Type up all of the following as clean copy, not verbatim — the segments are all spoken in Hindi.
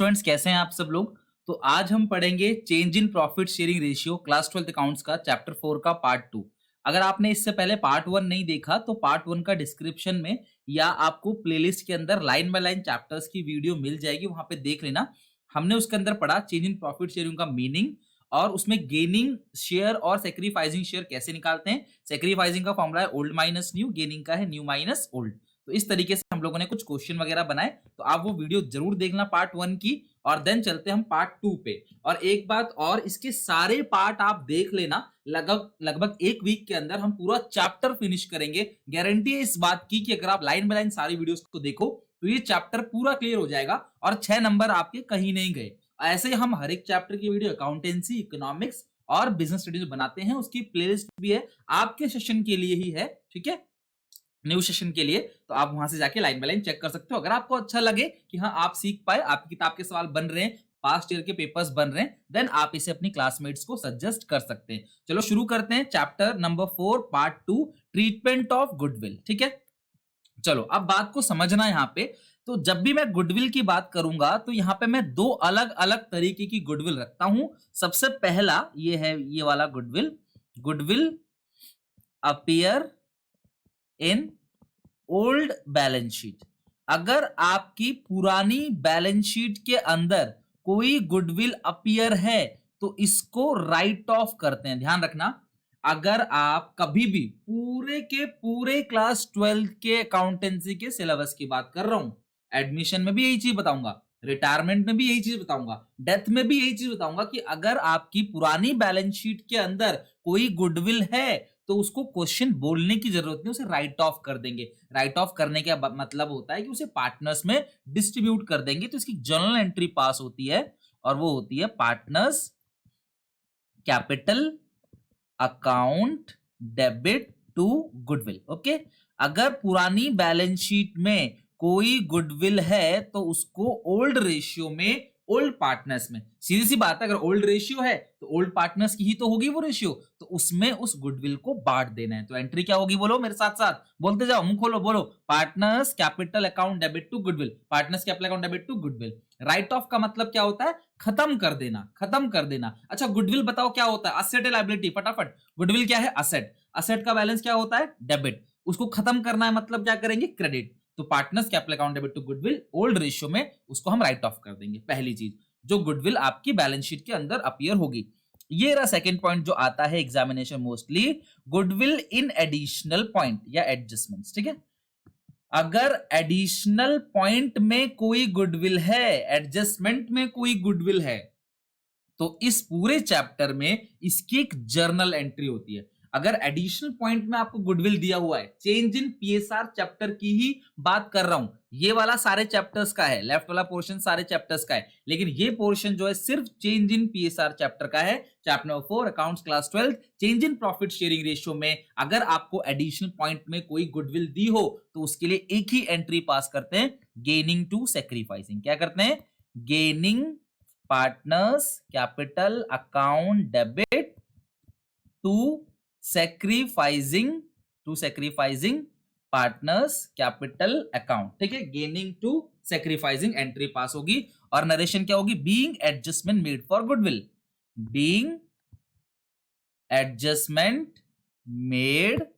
स्टूडेंट्स कैसे हैं आप सब लोग। तो आज हम पढ़ेंगे change in profit sharing ratio class 12th accounts का चैप्टर 4 का पार्ट 2। अगर आपने इससे पहले पार्ट 1 नहीं देखा तो पार्ट 1 का डिस्क्रिप्शन में या आपको प्लेलिस्ट के अंदर लाइन बाय लाइन चैप्टर्स की वीडियो मिल जाएगी, वहां पे देख लेना। हमने उसके अंदर पढ़ा चेंज इन प्रॉफिट शेयरिंग का मीनिंग और उसमें गेनिंग शेयर और सेक्रीफाइसिंग शेयर कैसे निकालते हैं। सेक्रीफाइसिंग का फॉर्मूला है ओल्ड माइनस न्यू, गेनिंग का है न्यू माइनस ओल्ड। तो इस तरीके से हम लोगों ने कुछ क्वेश्चन वगैरह बनाए, तो आप वो वीडियो जरूर देखना पार्ट 1 की। और देन चलते हम पार्ट 2 पे। और एक बात और, इसके सारे पार्ट आप देख लेना, लगभग लगभग एक वीक के अंदर हम पूरा चैप्टर फिनिश करेंगे। गारंटी है इस बात की कि अगर आप लाइन बाय लाइन सारी वीडियोस को देखो तो ये चैप्टर पूरा क्लियर हो जाएगा और 6 नंबर आपके कहीं नहीं गए। ऐसे ही हम हर एक चैप्टर की वीडियो अकाउंटेंसी, इकोनॉमिक्स और बिजनेस स्टडीज बनाते हैं, उसकी प्लेलिस्ट भी है, आपके सेशन के लिए ही है, ठीक है, न्यू सेशन के लिए। तो आप वहां से जाके लाइन बाय लाइन चेक कर सकते हो। अगर आपको अच्छा लगे कि हाँ आप सीख पाए, आपकी किताब के सवाल बन रहे हैं, पास्ट ईयर के पेपर्स बन रहे हैं, देन आप इसे अपनी क्लासमेट्स को सजेस्ट कर सकते हैं। चलो शुरू करते हैं chapter number 4 part 2, treatment of goodwill. ठीक है, चलो अब बात को समझना यहाँ पे। तो जब भी मैं गुडविल की बात करूंगा तो यहाँ पे मैं दो अलग अलग तरीके की गुडविल रखता हूं। सबसे पहला ये है, ये वाला goodwill, goodwill appear in old balance sheet. अगर आपकी पुरानी बैलेंस शीट के अंदर कोई गुडविल अपीयर है तो इसको राइट ऑफ करते हैं। ध्यान रखना, अगर आप कभी भी पूरे के पूरे क्लास 12 के अकाउंटेंसी के सिलेबस की बात कर रहा हूं, एडमिशन में भी यही चीज बताऊंगा, रिटायरमेंट में भी यही चीज बताऊंगा, डेथ में भी यही चीज बताऊंगा कि अगर आपकी पुरानी बैलेंस शीट के अंदर कोई गुडविल है तो उसको क्वेश्चन बोलने की जरूरत नहीं, उसे राइट ऑफ कर देंगे। राइट ऑफ करने का मतलब होता है कि उसे पार्टनर्स में डिस्ट्रीब्यूट कर देंगे। तो इसकी जर्नल एंट्री पास होती है और वो होती है partners capital account debit to goodwill. Okay, अगर पुरानी बैलेंस शीट में कोई गुडविल है तो उसको ओल्ड रेशियो में, ओल्ड पार्टनर्स में, सीधी सी बात है, अगर ओल्ड रेशियो है तो ओल्ड पार्टनर्स की ही तो होगी वो रेशियो, तो उसमें उस गुडविल को बांट देना है। तो एंट्री क्या होगी, बोलो मेरे साथ साथ, बोलते जाओ, मुंह खोलो, बोलो, partners capital account debit to goodwill, partners capital account debit to goodwill. Write off का मतलब क्या होता है, खत्म कर देना, खत्म कर देना। अच्छा गुडविल बताओ क्या होता है, असेट लायबिलिटी, फटाफट, गुडविल क्या है, असेट, असेट का बैलेंस क्या होता है, डेबिट, उसको खत्म करना है मतलब क्या करेंगे, क्रेडिट। तो partners capital account debit to goodwill old ratio में उसको हम राइट ऑफ कर देंगे। पहली चीज, जो गुडविल आपकी बैलेंस शीट के अंदर अपीयर होगी। ये रहा सेकंड पॉइंट जो आता है examination mostly, goodwill in additional point या एडजस्टमेंट्स। ठीक है, अगर एडिशनल पॉइंट में कोई गुडविल है, एडजस्टमेंट में कोई गुडविल है, तो इस पूरे चैप्टर में इसकी एक जर्नल एंट्री होती है। अगर एडिशनल पॉइंट में आपको गुडविल दिया हुआ है, चेंज इन पीएसआर चैप्टर की ही बात कर रहा हूं, ये वाला सारे चैप्टर्स का है, लेफ्ट वाला पोर्शन सारे चैप्टर्स का है, लेकिन ये पोर्शन जो है सिर्फ चेंज इन पीएसआर चैप्टर का है, chapter number 4 accounts class 12, change in profit sharing ratio में अगर आपको एडिशनल पॉइंट में कोई गुडविल दी हो तो उसके लिए एक ही एंट्री पास करते हैं, गेनिंग टू सेक्रीफाइसिंग। क्या करते हैं, gaining partners capital account debit to sacrificing, partners capital account. ठीक है, gaining to sacrificing entry pass होगी और नरेशन क्या होगी, being adjustment made for goodwill, being adjustment made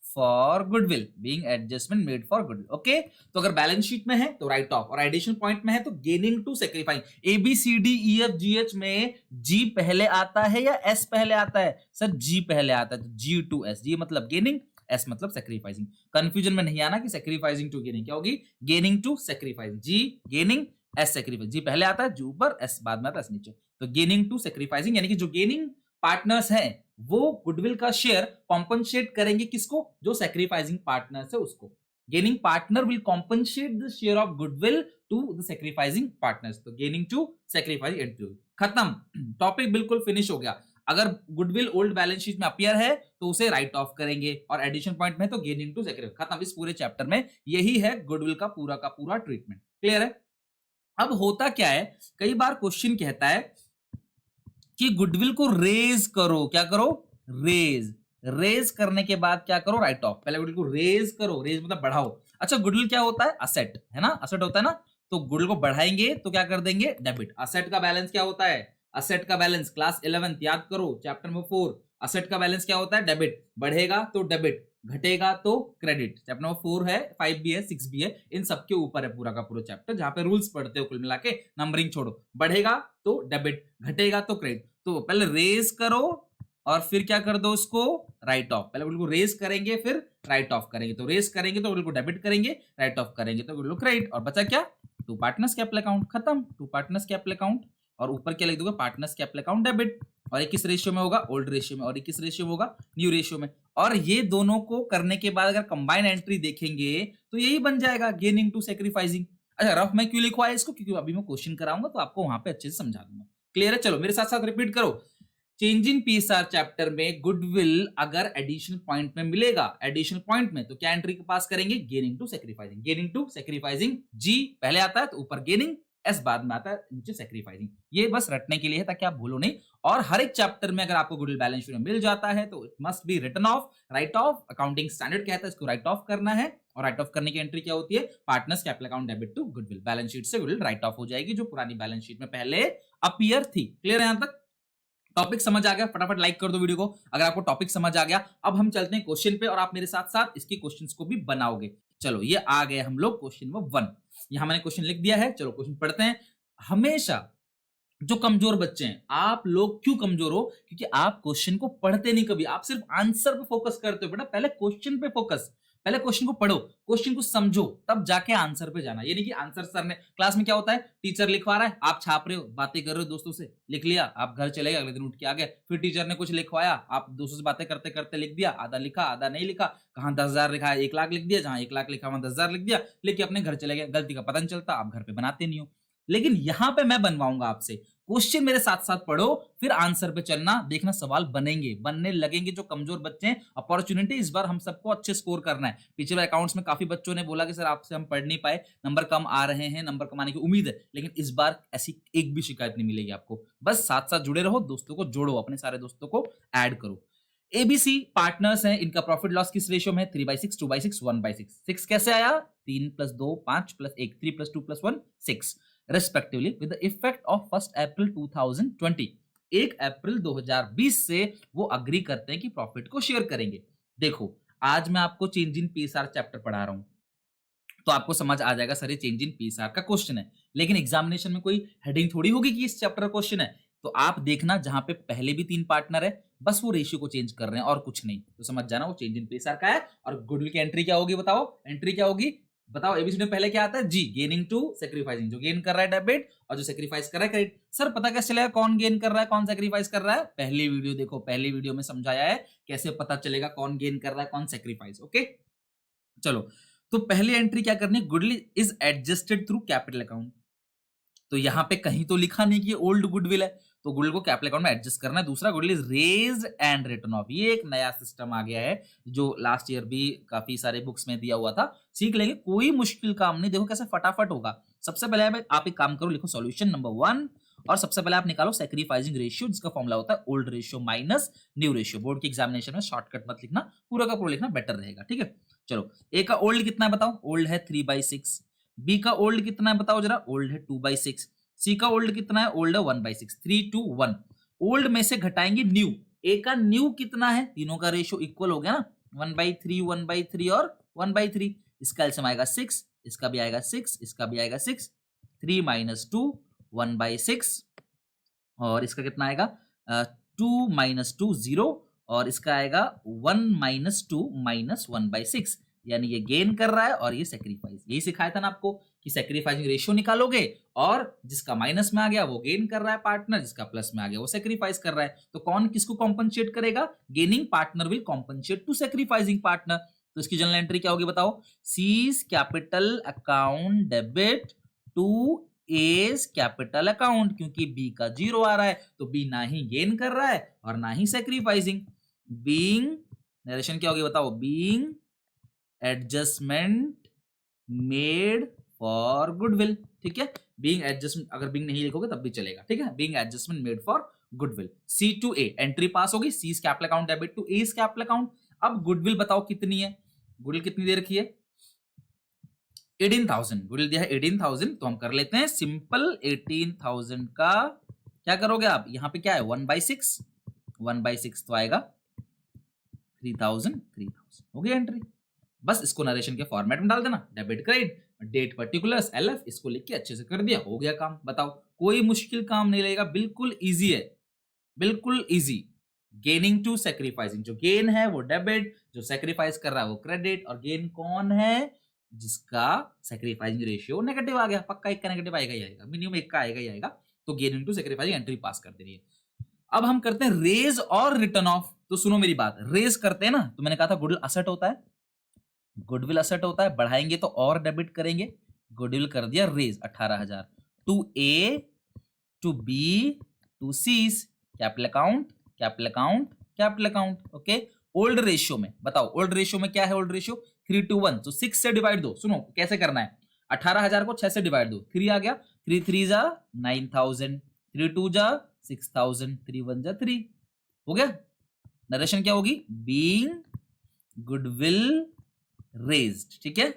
for goodwill, being adjustment made for goodwill. Okay, तो अगर बैलेंस शीट में है तो राइट ऑफ और एडिशनल पॉइंट में है तो gaining to sacrificing. A B C D E F G H में जी पहले आता है या एस पहले आता है, सर जी पहले आता है, तो जी टू एस, जी मतलब गेनिंग, एस मतलब सेक्रीफाइसिंग। कंफ्यूजन में नहीं आना कि सेक्रीफाइसिंग टू गेनिंग, क्या होगी, gaining to sacrificing, G gaining, S sacrificing, G पहले आता है, जी ऊपर, एस बाद में आता है, एस नीचे। तो गेनिंग टू सेक्रीफाइसिंग यानी कि जो गेनिंग पार्टनर्स हैं वो गुडविल का शेयर कॉम्पनसेट करेंगे किसको, जो सैक्रिफाइसिंग पार्टनर्स है उसको। Gaining partner will compensate the share of goodwill to the sacrificing partners. तो गेनिंग टू सैक्रिफाइसिंग एंट्री, खत्म, टॉपिक बिल्कुल फिनिश हो गया। अगर गुडविल ओल्ड बैलेंस शीट में अपीयर है तो उसे राइट ऑफ करेंगे और एडिशन पॉइंट में तो गेनिंग टू सैक्रिफाइस, खत्म। इस पूरे चैप्टर में यही है गुडविल का पूरा ट्रीटमेंट। क्लियर है। अब होता क्या है, कई बार क्वेश्चन कहता है कि गुडविल को रेज करो, क्या करो, रेज, रेज करने के बाद क्या करो, राइट ऑफ। पहले गुडविल को रेज करो, रेज मतलब बढ़ाओ। अच्छा गुडविल क्या होता है, असेट है ना, असेट होता है ना, तो गुडविल को बढ़ाएंगे तो क्या कर देंगे, डेबिट। असेट का बैलेंस क्या होता है, असेट का बैलेंस क्लास 11th याद करो, चैप्टर नंबर 4, असेट का बैलेंस क्या होता है, डेबिट। बढ़ेगा तो डेबिट, घटेगा तो क्रेडिट। चैप्टर नंबर 4 है, 5 भी है, 6 भी है, इन सबके ऊपर है पूरा का पूरा चैप्टर, जहां पे रूल्स पढ़ते हो कुल मिला के, नंबरिंग छोड़ो। बढ़ेगा तो डेबिट, घटेगा तो क्रेडिट। तो पहले रेज करो और फिर क्या कर दो, इसको राइट ऑफ। पहले बिल्कुल रेज करेंगे फिर राइट ऑफ करेंगे, तो रेज करेंगे तो बिल्कुल डेबिट करेंगे, राइट ऑफ करेंगे तो बिल्कुल क्रेडिट। और बचा क्या, टू पार्टनर्स कैपिटल अकाउंट, खत्म, टू पार्टनर्स कैपिटल अकाउंट। और ऊपर क्या लिख दोगे, पार्टनर्स कैपिटल अकाउंट डेबिट। और ये किस रेशियो में होगा, ओल्ड रेशियो में। और ये किस रेशियो में होगा, न्यू रेशियो में। और ये दोनों को करने के बाद अगर कंबाइन एंट्री देखेंगे तो यही बन जाएगा, गेनिंग टू सेक्रीफाइसिंग। अच्छा, रफ में क्यों लिखवाया इसको, क्योंकि अभी मैं क्वेश्चन कराऊंगा तो आपको वहां पे अच्छे से समझा दूंगा। क्लियर है, चलो मेरे साथ साथ रिपीट करो। चेंज इन पीएसआर चैप्टर में गुडविल अगर एडिशनल पॉइंट में मिलेगा, एडिशनल पॉइंट में, तो क्या एंट्री के पास करेंगे, gaining to sacrificing. Gaining to sacrificing, G पहले आता है तो ऊपर गेनिंग, एस बाद में आता है, नीचे सेक्रीफाइसिंग। ये बस रटने के लिए है ताकि आप भूलो नहीं। और हर एक चैप्टर में अगर आपको गुडविल बैलेंस शीट में मिल जाता है तो it must be written off, write off. Accounting standard कहता है इसको राइट ऑफ करना है। और राइट ऑफ करने की एंट्री क्या होती है, partners capital account debit to goodwill. Balance sheet से गुडविल राइट ऑफ हो जाएगी जो पुरानी बैलेंस शीट में पहले अपीयर थी। क्लियर है यहां तक, टॉपिक समझ आ गया, फटाफट लाइक कर दो वीडियो को अगर आपको टॉपिक समझ आ गया। अब हम चलते हैं क्वेश्चन पे और आप मेरे साथ साथ इसके क्वेश्चंस को भी बनाओगे। चलो ये आ गए हम लोग क्वेश्चन नंबर 1, यहां मैंने क्वेश्चन लिख दिया है। चलो क्वेश्चन पढ़ते हैं। हमेशा जो कमजोर बच्चे हैं, आप लोग क्यों कमजोर हो, क्योंकि आप क्वेश्चन को पढ़ते नहीं कभी, आप सिर्फ आंसर पे फोकस करते हो। बेटा पहले क्वेश्चन पे फोकस, पहले क्वेश्चन को पढ़ो, क्वेश्चन को समझो, तब जाके आंसर पे जाना। ये नहीं कि आंसर सर ने, क्लास में क्या होता है, टीचर लिखवा रहा है, आप छाप रहे हो, बातें कर रहे हो दोस्तों से, लिख लिया, आप घर चले गए, अगले दिन उठ के आ गए, फिर टीचर ने कुछ लिखवाया, आप दोस्तों से बातें करते करते लिख दिया, आधा लिखा आधा नहीं लिखा, कहाँ 10,000 लिखा है 1 लाख लिख दिया, जहां 1 लाख लिखा वहां 10,000 लिख दिया, लेकिन अपने घर चले गए, गलती का पता नहीं चलता, आप घर पे बनाते नहीं हो। लेकिन यहां पे मैं बनवाऊंगा आपसे, क्वेश्चन मेरे साथ साथ पढ़ो, फिर आंसर पे चलना, देखना सवाल बनेंगे, बनने लगेंगे। जो कमजोर बच्चे हैं, अपॉर्चुनिटी इस बार हम सबको अच्छे स्कोर करना है। पिछले अकाउंट्स में काफी बच्चों ने बोला कि सर आपसे हम पढ़ नहीं पाए, नंबर कम आ रहे हैं, नंबर कम आने की उम्मीद है, लेकिन इस बार ऐसी एक भी शिकायत नहीं मिलेगी आपको। बस साथ साथ जुड़े रहो, दोस्तों को जोड़ो, अपने सारे दोस्तों को ऐड करो। एबीसी पार्टनर्स हैं, इनका प्रॉफिट लॉस किस रेशियो में है, 3/6, 2/6, 1/6। 6 कैसे आया, 3 + 2 5 + 1, 3 + 2 + 1 6 respectively with the effect of 1 April 2020। 1 अप्रैल 2020 से वो अग्री करते हैं कि प्रॉफिट को शेयर करेंगे। देखो आज मैं आपको चेंज इन पीएसआर चैप्टर पढ़ा रहा हूं, तो आपको समझ आ जाएगा सर ये चेंज इन पीएसआर का क्वेश्चन है। लेकिन एग्जामिनेशन में कोई हेडिंग थोड़ी होगी कि इस चैप्टर का क्वेश्चन है। तो आप देखना जहां पे पहले भी 3 पार्टनर है, बस वो रेशियो को चेंज कर रहे हैं और कुछ नहीं, तो समझ जाना वो चेंज इन पीएसआर का है। और गुडविल की एंट्री क्या होगी बताओ, एंट्री क्या होगी बताओ। एबीसी में पहले क्या आता है, जी, गेनिंग टू सेक्रीफाइसिंग, जो गेन कर रहा है डेबिट और जो सेक्रीफाइस कर रहा है क्रेडिट। सर पता कैसे चलेगा कौन गेन कर रहा है कौन सेक्रीफाइस कर रहा है, पहली वीडियो देखो, पहली वीडियो में समझाया है कैसे पता चलेगा कौन गेन कर रहा है कौन सेक्रीफाइस। ओके चलो, तो पहली एंट्री क्या करनी है, goodwill is adjusted through capital account. तो यहां पे कहीं तो लिखा नहीं कि ओल्ड गुडविल है, तो गुडविल को कैपिटल अकाउंट में एडजस्ट करना है। दूसरा, goodwill is raised and written off, ये एक नया सिस्टम आ गया है जो लास्ट ईयर भी काफी सारे बुक्स में दिया हुआ था, सीख लेंगे, कोई मुश्किल काम नहीं। देखो कैसे फटाफट होगा। सबसे पहले आप एक काम करो, लिखो सॉल्यूशन नंबर 1 और सबसे पहले आप निकालो सेक्रीफाइसिंग रेशियो, जिसका फॉर्मूला होता है old ratio minus new ratio. Board के एग्जामिनेशन में शॉर्टकट मत लिखना, पूरा का पूरा लिखना बेटर रहेगा, ठीक है। चलो, ए का ओल्ड कितना है बताओ, ओल्ड है 3/6। बी का ओल्ड कितना है बताओ जरा, ओल्ड है 2/6। सी का ओल्ड कितना है, ओल्ड है 1/6, 3 to 1। ओल्ड में से घटाएंगे न्यू, ए का न्यू कितना है, तीनों का रेशियो इक्वल हो गया ना, 1/3 1/3 और 1/3। इसका एलसीएम आएगा 6, इसका भी आएगा 6, इसका भी आएगा 6, 3 - 2 1/6 और इसका कितना आएगा 2 - 2 0 और इसका आएगा 1 - 2 -1/6, यानी ये गेन कर रहा है और ये सेक्रीफाइस। यही सिखाया था ना आपको कि सेक्रीफाइसिंग रेशियो निकालोगे और जिसका माइनस में आ गया वो गेन कर रहा है पार्टनर, जिसका प्लस में आ गया वो सेक्रीफाइस कर रहा है। तो कौन किसको कॉम्पनसेट करेगा, gaining partner will compensate to sacrificing partner. तो इसकी जनरल एंट्री क्या होगी बताओ, C's capital account debit to A's capital account, क्योंकि बी का 0 आ रहा है तो बी ना ही गेन कर रहा है और ना ही सेक्रीफाइसिंग। बीइंग नरेशन क्या होगी बताओ, being adjustment made for goodwill, ठीक है। बीइंग एडजस्टमेंट, अगर बीइंग नहीं लिखोगे तब भी चलेगा, ठीक है। Being adjustment made for goodwill. C to A entry pass होगी, C is capital account debit to A is capital account. अब गुडविल बताओ कितनी है, गुडविल कितनी दे रखी है, 18,000 गुडिल दिया है 18,000, तो हम कर लेते हैं सिंपल 18,000 का क्या करोगे आप, यहाँ पे क्या है 1/6, 1/6 तो आएगा 3,000, 3,000 हो गई एंट्री। बस इसको नरेशन के फॉर्मेट में डाल देना, debit credit date particulars LF, इसको लिख के अच्छे से कर दिया, हो गया काम। बताओ कोई मुश्किल काम नहीं लगेगा, बिल्कुल इजी है, बिल्कुल इजी। गेनिंग टू सेक्रीफाइसिंग, जो गेन है वो डेबिट, जो सेक्रीफाइस कर रहा है वो क्रेडिट, और गेन कौन है, जिसका सेक्रीफाइसिंग रेशियो नेगेटिव आ गया, पक्का एक का नेगेटिव आएगा ही आएगा, मिनिमम एक का आएगा ही आएगा। तो गेन इनटू सेक्रीफाइसिंग एंट्री पास कर देनी है। अब हम करते हैं रेज और रिटर्न ऑफ। तो सुनो मेरी बात, रेज करते हैं ना, तो मैंने कहा था गुडविल असेट होता है, गुडविल असेट होता है, बढ़ाएंगे तो और डेबिट करेंगे, गुडविल कर दिया raise 18,000 to A to B to C's, capital account capital account capital account. Okay, old ratio में बताओ, ओल्ड रेशियो में क्या है, ओल्ड रेशियो 3:1, तो 6 से डिवाइड दो। सुनो कैसे करना है, 18,000 को 6 से डिवाइड दो, 3 आ गया, 3 3 जा 9,000, 3 2 जा 6,000, 3 1 जा 3, हो गया। नरेशन क्या होगी, बीइंग गुडविल रेज्ड, ठीक है।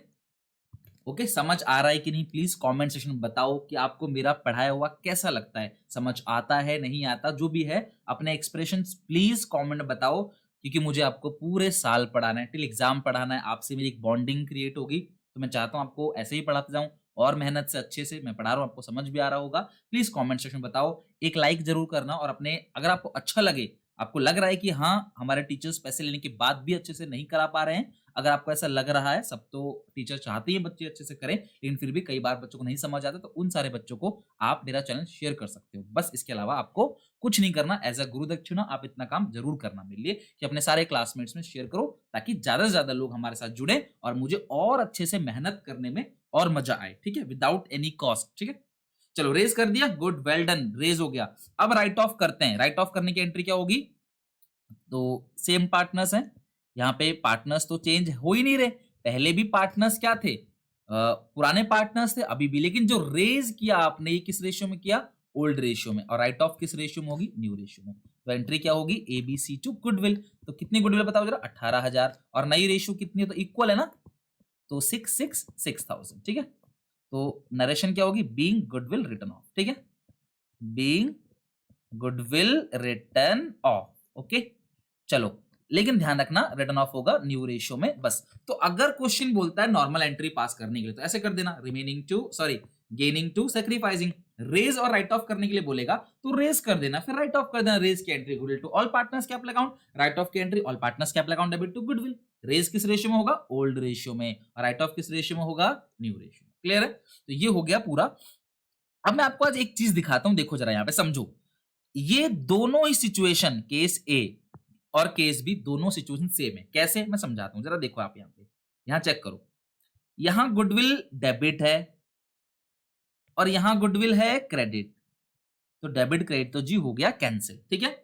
ओके, समझ आ रहा है कि नहीं, प्लीज कमेंट सेक्शन में बताओ कि आपको मेरा पढ़ाया हुआ कैसा लगता है, समझ आता है नहीं आता, जो भी है अपने एक्सप्रेशंस प्लीज कमेंट में बताओ, क्योंकि मुझे आपको पूरे साल पढ़ाना है, टिल एग्जाम पढ़ाना है, आपसे मेरी एक बॉन्डिंग क्रिएट होगी। तो मैं चाहता हूं आपको ऐसे ही पढ़ाते जाऊं, और मेहनत से अच्छे से मैं पढ़ा रहा हूं, आपको समझ भी आ रहा होगा। प्लीज कॉमेंट सेक्शन में बताओ, एक लाइक जरूर करना, और अपने अगर आपको अच्छा लगे, आपको लग रहा है कि हाँ हमारे टीचर्स पैसे लेने के बाद भी अच्छे से नहीं करा पा रहे हैं, अगर आपको ऐसा लग रहा है, सब तो टीचर चाहते हैं बच्चे अच्छे से करें, लेकिन फिर भी कई बार बच्चों को नहीं समझ आता, तो उन सारे बच्चों को आप मेरा चैनल शेयर कर सकते हो। बस इसके अलावा आपको कुछ नहीं करना, एज अ गुरु दक्षिणा आप इतना काम जरूर करना मेरे लिए कि अपने सारे क्लासमेट्स में शेयर करो, ताकि ज्यादा से ज्यादा लोग हमारे साथ जुड़े और मुझे और अच्छे से मेहनत करने में और मजा आए, ठीक है, विदाउट एनी कॉस्ट, ठीक है। चलो रेज कर दिया, गुड, वेल डन, रेज हो गया। अब राइट ऑफ करते हैं, राइट ऑफ करने की एंट्री क्या होगी, तो सेम पार्टनर्स हैं, यहाँ पे पार्टनर्स तो चेंज हो ही नहीं रहे, पहले भी पार्टनर्स क्या थे, पुराने पार्टनर्स थे अभी भी, लेकिन जो रेज किया आपने ये किस रेशियो में किया, ओल्ड रेशियो में, और राइट ऑफ किस रेशियो में होगी, न्यू रेशियो में। तो एंट्री क्या होगी, एबीसी टू गुडविल, तो कितनी गुडविल बताओ जरा, 18,000, और नई रेशियो कितनी है, तो इक्वल है ना, तो 6,000, ठीक है। तो नरेशन क्या होगी, बीइंग गुडविल रिटर्न ऑफ, ठीक है, being goodwill return of. Okay, चलो, लेकिन ध्यान रखना रिटर्न ऑफ होगा न्यू रेशियो में, बस। तो अगर क्वेश्चन बोलता है नॉर्मल एंट्री पास करने के लिए, तो ऐसे कर देना, remaining to sorry gaining to sacrificing, raise और राइट ऑफ करने के लिए बोलेगा तो रेज कर देना, फिर राइट ऑफ कर देना, रेज की entry goodwill to all partners capital account, write off की entry all partners capital account debit to goodwill. Raise किस रेशियो में होगा, ओल्ड रेशियो में, और राइट ऑफ किस रेशियो में होगा, न्यू रेशियो में। क्लियर है, तो ये हो गया पूरा। अब मैं आपको आज एक चीज दिखाता हूं, देखो जरा यहाँ पे समझो, ये दोनों ही सिचुएशन, केस ए और केस बी, दोनों सिचुएशन सेम है। कैसे, मैं समझाता हूं, जरा देखो आप यहाँ पे, यहाँ चेक करो, यहां गुडविल डेबिट है और यहां गुडविल है क्रेडिट, तो डेबिट क्रेडिट तो जी हो गया कैंसिल, ठीक है।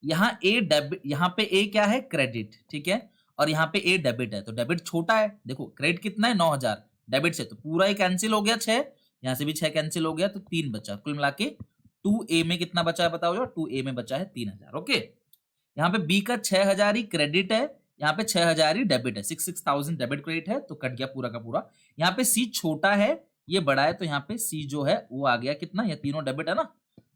यहाँ ए डेबिट, यहाँ पे ए क्या है, क्रेडिट, ठीक है, और यहाँ पे ए डेबिट है, तो डेबिट छोटा है, देखो क्रेडिट कितना है 9,000, डेबिट से तो पूरा ही कैंसिल हो गया, 6, यहाँ से भी 6 कैंसिल हो गया, तो 3 बचा, कुल मिला के 2A में कितना बचा है बताओ, जो 2A में बचा है 3,000। ओके, यहाँ पे बी का 6,000 ही क्रेडिट है, यहाँ पे 6,000 ही डेबिट है, 6,000 डेबिट क्रेडिट है, तो कट गया पूरा का पूरा। यहाँ पे सी छोटा है, ये बड़ा है, तो यहाँ पे सी जो है वो आ गया कितना, ये तीनों डेबिट है ना,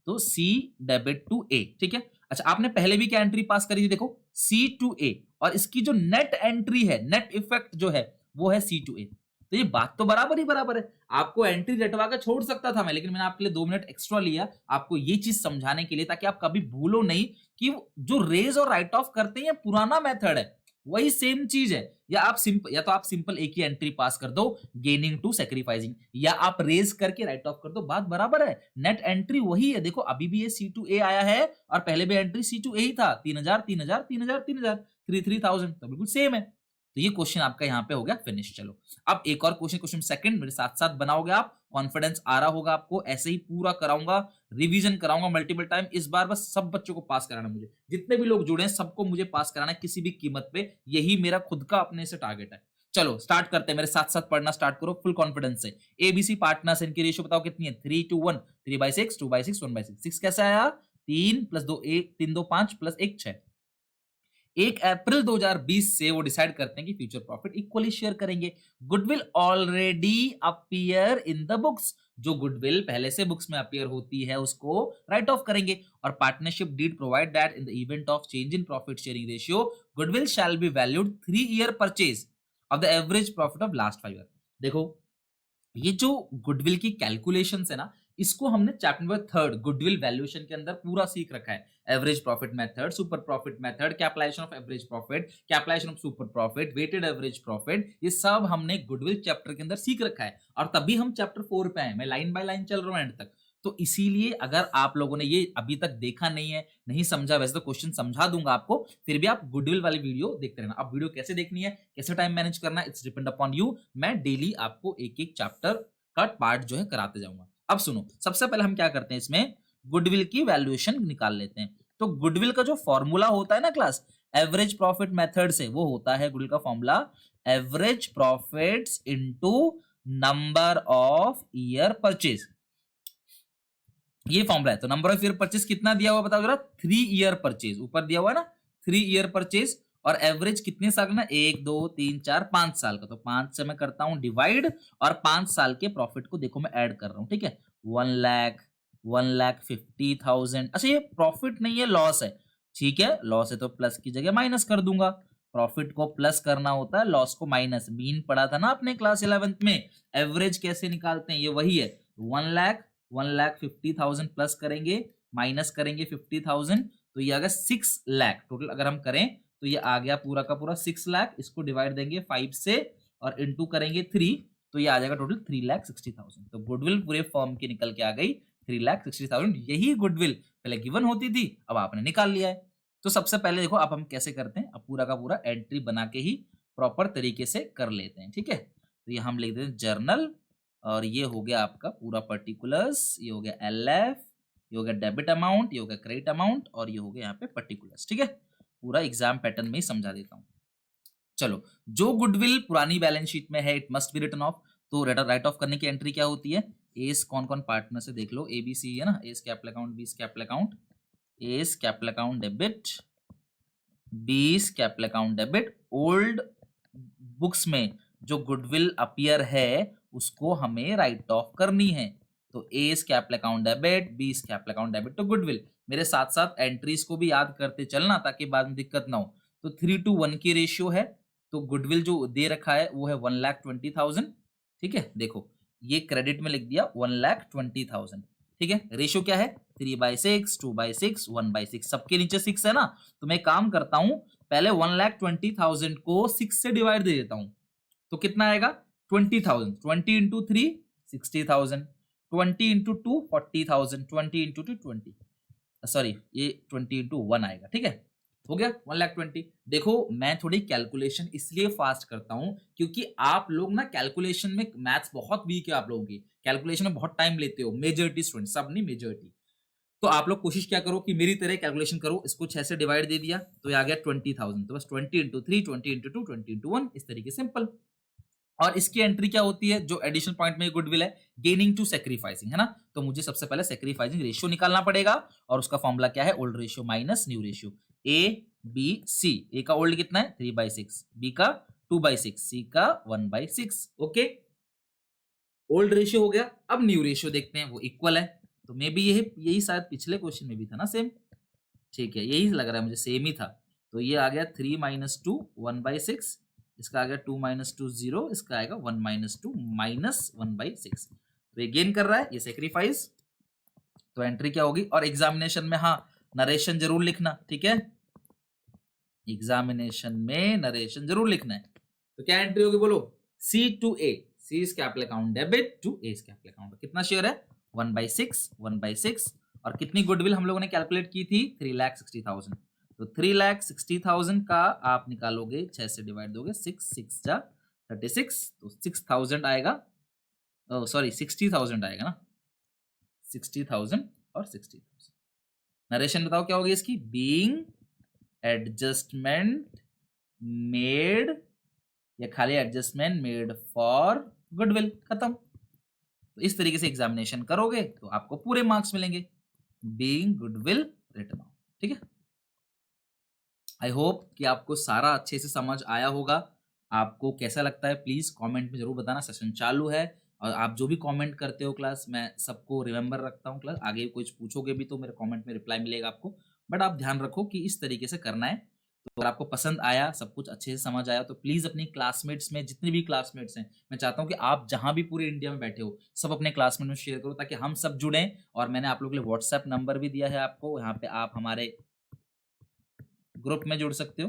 तो सी डेबिट टू ए, ठीक है। अच्छा, आपने पहले भी क्या एंट्री पास करी थी, देखो सी टू ए, और इसकी जो नेट एंट्री है, नेट इफेक्ट जो है वो है सी टू ए, तो ये बात तो बराबर ही बराबर है। आपको एंट्री रटवा के छोड़ सकता था मैं, लेकिन मैंने आपके लिए 2 मिनट एक्स्ट्रा लिया आपको ये चीज समझाने के लिए, ताकि आप कभी भूलो नहीं कि जो रेज और राइट ऑफ करते हैं पुराना मेथड है, वही सेम चीज है। या आप सिंपल, या तो आप सिंपल एक ही एंट्री पास कर दो, गेनिंग टू सेक्रीफाइसिंग, या आप रेज करके राइट ऑफ कर दो, बात बराबर है, नेट एंट्री वही है। देखो अभी भी ये सी टू ए आया है, और पहले भी एंट्री सी टू ए ही था, 3,000 3,000 3,000 3,000 3,000, तो बिल्कुल सेम है। तो ये क्वेश्चन आपका यहाँ पे हो गया फिनिश। चलो अब एक और क्वेश्चन, क्वेश्चन सेकंड मेरे साथ साथ बनाओगे आप, कॉन्फिडेंस आ रहा होगा आपको, ऐसे ही पूरा कराऊंगा, रिवीजन कराऊंगा मल्टीपल टाइम, इस बार बस सब बच्चों को पास कराना, मुझे जितने भी लोग जुड़े हैं सबको मुझे पास कराना है किसी भी कीमत पे, यही मेरा खुद का अपने से टारगेट है। चलो स्टार्ट करते हैं, मेरे साथ साथ पढ़ना स्टार्ट करो फुल कॉन्फिडेंस से। एबीसी पार्टनर्स, इनकी रेशियो बताओ कितनी है, 3:1, 3/6, 2/6, 1/6। 6 कैसे आया, 3 + 2 1, 3 2 5 + 1 6। 1 अप्रैल 2020 से वो डिसाइड करते हैं कि फ्यूचर प्रॉफिट इक्वली शेयर करेंगे। Goodwill already appear in the books, जो गुडविल पहले से बुक्स में अपीयर होती है उसको राइट ऑफ करेंगे। और partnership deed provide that in the event of change in profit sharing ratio goodwill shall be valued 3-year purchase of the average profit of last 5 year. देखो, ये जो गुडविल की कैलकुलेशंस है ना, इसको हमने चैप्टर नंबर 3 गुडविल वैल्यूएशन के अंदर पूरा सीख रखा है। Average profit method, super profit method, capitalisation of average profit, capitalisation of super profit, weighted average profit, ये सब हमने गुडविल चैप्टर के अंदर सीख रखा है। और तभी हम चैप्टर 4 पे आए, मैं लाइन बाय लाइन चल रहा हूं एंड तक। तो इसीलिए अगर आप लोगों ने ये अभी तक देखा नहीं है, नहीं समझा, वैसे तो क्वेश्चन समझा दूंगा आपको, फिर भी आप गुडविल वाली वीडियो देखते रहना। अब वीडियो कैसे देखनी है, कैसे टाइम मैनेज करना है, इट्स डिपेंड अपॉन यू। मैं डेली आपको एक एक चैप्टर का पार्ट जो है कराते जाऊंगा। अब सुनो, सबसे पहले हम क्या करते हैं, इसमें गुडविल की वैल्यूएशन निकाल लेते हैं। तो गुडविल का जो फॉर्मूला होता है ना क्लास, एवरेज प्रॉफिट मेथड से, वो होता है गुडविल का formula average profits into number of year purchase. ये फॉर्मूला है। तो नंबर ऑफ ईयर परचेज कितना दिया हुआ बताओ जरा, 3-year परचेज ऊपर दिया हुआ है ना, 3-year परचेज। और एवरेज कितने साल का ना, 1 2 3 4 5 साल का। तो 5 से मैं करता हूं डिवाइड, और 5 साल के प्रॉफिट को देखो मैं ऐड कर रहा हूं, ठीक है। 1 लाख, 1,50,000। अच्छा, ये प्रॉफिट नहीं है, लॉस है, ठीक है। लॉस है तो प्लस की जगह माइनस कर दूंगा। प्रॉफिट को प्लस करना होता है, लॉस को माइनस। मीन पढ़ा था ना आपने क्लास 11th में, एवरेज कैसे निकालते हैं, ये वही है। 1,50,000 प्लस करेंगे, माइनस करेंगे 50,000, तो ये आ गया 6 लाख टोटल। अगर हम करें तो ये आ गया पूरा का पूरा 6 लाख। इसको डिवाइड देंगे 5 से और इंटू करेंगे 3, तो ये आ जाएगा टोटल 3,60,000। तो गुडविल पूरे फर्म की निकल के आ गई 3,60,000। यही गुडविल पहले गिवन होती थी, अब आपने निकाल लिया है। तो सबसे पहले देखो अब हम कैसे करते हैं, अब पूरा का पूरा एंट्री बना के ही प्रॉपर तरीके से कर लेते हैं, ठीक है। तो ये हम लिख देते हैं जर्नल, और ये हो गया आपका पूरा पर्टिकुलर्स, ये हो गया LF, ये हो गया डेबिट अमाउंट, ये हो गया क्रेडिट अमाउंट, और ये हो गया यहाँ पे पर्टिकुलर्स, ठीक है। पूरा एग्जाम पैटर्न में ही समझा देता हूँ। चलो, जो गुडविल पुरानी बैलेंस शीट में है it must be written off. तो राइट ऑफ करने की एंट्री क्या होती है, एस कौन कौन पार्टनर से देख लो, ABC है ना, एस कैपिटल अकाउंट, बीस capital account, S capital account debit, B's capital account debit. Old books में जो गुडविल अपीयर है उसको हमें राइट ऑफ करनी है। तो A's capital account debit, B's capital account debit to goodwill. मेरे साथ साथ एंट्रीज को भी याद करते चलना ताकि बाद में दिक्कत ना हो। तो 3:1 की रेशियो है। तो गुडविल जो दे रखा है वो है 1,20,000, ठीक है। देखो, ये क्रेडिट में लिख दिया 1,20,000, ठीक है। रेशियो क्या है, 3/6, 2/6, 1/6, सबके नीचे 6 है ना। तो मैं काम करता हूं, पहले 1,20,000 को 6 से डिवाइड दे देता हूं, तो कितना आएगा 20,000। 20 इंटू 3 60,000, 20 इंटू 2 40,000, 20 इंटू 2 20, सॉरी ये 20 इंटू 1 आएगा, ठीक है। हो गया 1,20,000। देखो, मैं थोड़ी कैलकुलेशन इसलिए फास्ट करता हूं क्योंकि आप लोग ना कैलकुलेशन में, मैथ्स बहुत वीक है आप लोगों की, कैलकुलेशन में बहुत टाइम लेते हो, मेजॉरिटी स्टूडेंट, सब नहीं मेजॉरिटी। तो आप लोग कोशिश क्या करो कि मेरी तरह कैलकुलेशन करो। इसको 6 से डिवाइड दे दिया तो ये आ गया 20,000। तो बस 20 इंटू 3, 20 इंटू 2, 20 इंटू 1, इस तरीके सिंपल। और इसकी एंट्री क्या होती है, जो एडिशनल पॉइंट में गुडविल है, गेनिंग टू सेक्रीफाइसिंग, है ना। तो मुझे सबसे पहले सेक्रीफाइसिंग रेशियो निकालना पड़ेगा, और उसका फॉर्मूला क्या है, old ratio minus new ratio. ABC, ए का ओल्ड कितना है 3/6, बी का 2/6, सी का 1/6, ओके। ओल्ड रेशियो हो गया। अब न्यू रेशियो देखते हैं, वो इक्वल है। तो मे बी यही शायद पिछले क्वेश्चन में भी था ना सेम, ठीक है, यही लग रहा है मुझे सेम ही था। तो ये आ गया 3 - 2 1/6, इसका आ गया 2 - 2 0, इसका आएगा 1 - 2 -1/6। तो ये गेन कर रहा है, ये सेक्रीफाइस। तो एंट्री क्या होगी, और एग्जामिनेशन में हाँ नरेशन जरूर लिखना, ठीक है। एग्जामिनेशन में नरेशन जरूर लिखना है। तो क्या एंट्री होगी बोलो, C to A, C is capital account debit to A is capital account. कितना शेयर है 1/6, 1/6। और कितनी गुडविल हम लोगों ने कैलकुलेट की थी 3,60,000। तो 3,60,000 का आप निकालोगे, 6 से डिवाइड दोगे, 6 6 जा 36, तो 6,000 आएगा, सॉरी 60,000 आएगा ना, 60,000 और 60,000। नरेशन बताओ क्या होगी इसकी, बीइंग एडजस्टमेंट मेड, या खाली एडजस्टमेंट मेड फॉर गुडविल, खत्म। तो इस तरीके से एग्जामिनेशन करोगे तो आपको पूरे मार्क्स मिलेंगे, बीइंग गुडविल रिटन ऑफ, ठीक है। आई होप कि आपको सारा अच्छे से समझ आया होगा। आपको कैसा लगता है प्लीज़ कमेंट में ज़रूर बताना। सेशन चालू है और आप जो भी कमेंट करते हो क्लास, मैं सबको रिमेंबर रखता हूँ क्लास। आगे कुछ पूछोगे भी तो मेरे कमेंट में रिप्लाई मिलेगा आपको। बट आप ध्यान रखो कि इस तरीके से करना है। तो अगर आपको पसंद आया, सब कुछ अच्छे से समझ आया तो प्लीज़ अपनी क्लासमेट्स में जितने भी क्लासमेट्स हैं, मैं चाहता हूँ कि आप जहाँ भी पूरे इंडिया में बैठे हो, सब अपने क्लासमेट में शेयर करो ताकि हम सब जुड़ें। और मैंने आप लोगों के लिए व्हाट्सएप नंबर भी दिया है आपको, यहाँ पे आप हमारे ग्रुप में जुड़ सकते हो।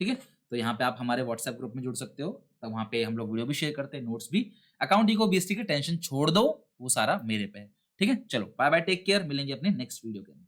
ठीक है? तो यहाँ पे आप हमारे व्हाट्सएप ग्रुप में जुड़ सकते हो। तब वहाँ पे हम लोग वीडियो भी शेयर करते हैं, नोट्स भी। अकाउंट इको बीएसटी की टेंशन छोड़ दो, वो सारा मेरे पे है। ठीक है? चलो बाय बाय, टेक केयर, मिलेंगे अपने नेक्स्ट वीडियो के अंदर।